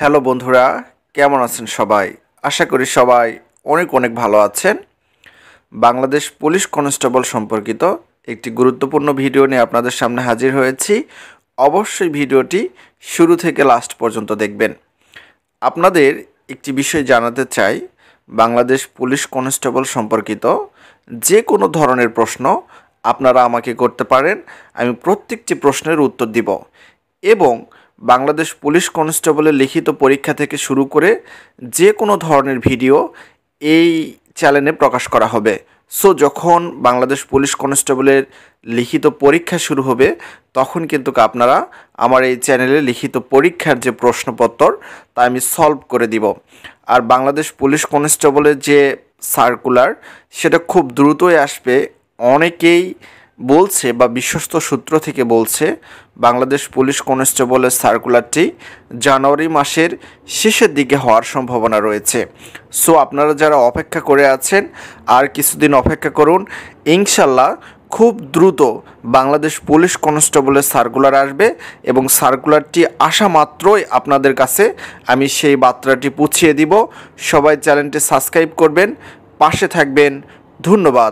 Hello বন্ধুরা, কেমন আছেন সবাই? আশা করি সবাই অনেক অনেক ভালো আছেন। বাংলাদেশ পুলিশ কনস্টেবল সম্পর্কিত একটি গুরুত্বপূর্ণ ভিডিও নিয়ে আপনাদের সামনে হাজির হয়েছি। অবশ্যই ভিডিওটি শুরু থেকে লাস্ট পর্যন্ত দেখবেন। আপনাদের একটি বিষয় জানাতে চাই, বাংলাদেশ পুলিশ কনস্টেবল সম্পর্কিত যে কোনো ধরনের প্রশ্ন আপনারা আমাকে করতে পারেন। আমি প্রত্যেকটি প্রশ্নের উত্তর দিব এবং বাংলাদেশ পুলিশ কনস্টেবলের লিখিত পরীক্ষা থেকে শুরু করে যে কোনো ধরনের ভিডিও এই চ্যানেলে প্রকাশ করা হবে। সো যখন বাংলাদেশ পুলিশ কনস্টেবলের লিখিত পরীক্ষা শুরু হবে তখন কিন্তু আপনারা আমার এই চ্যানেলে লিখিত পরীক্ষার যে প্রশ্নপত্র তা আমি সলভ করে দিব। আর বাংলাদেশ পুলিশ কনস্টেবলের যে সার্কুলার সেটা খুব দ্রুতই আসবে। অনেকেই বলছে বা বিশ্বস্ত সূত্র থেকে বলছে বাংলাদেশ পুলিশ কনস্টেবলের সার্কুলারটি জানুয়ারি মাসের শেষের দিকে হওয়ার সম্ভাবনা রয়েছে। সো আপনারা যারা অপেক্ষা করে আছেন আর কিছুদিন অপেক্ষা করুন, ইনশাল্লাহ খুব দ্রুত বাংলাদেশ পুলিশ কনস্টেবলের সার্কুলার আসবে এবং সার্কুলারটি আসা মাত্রই আপনাদের কাছে আমি সেই বার্তাটি পৌঁছিয়ে দিব। সবাই চ্যানেলটি সাবস্ক্রাইব করবেন, পাশে থাকবেন। ধন্যবাদ।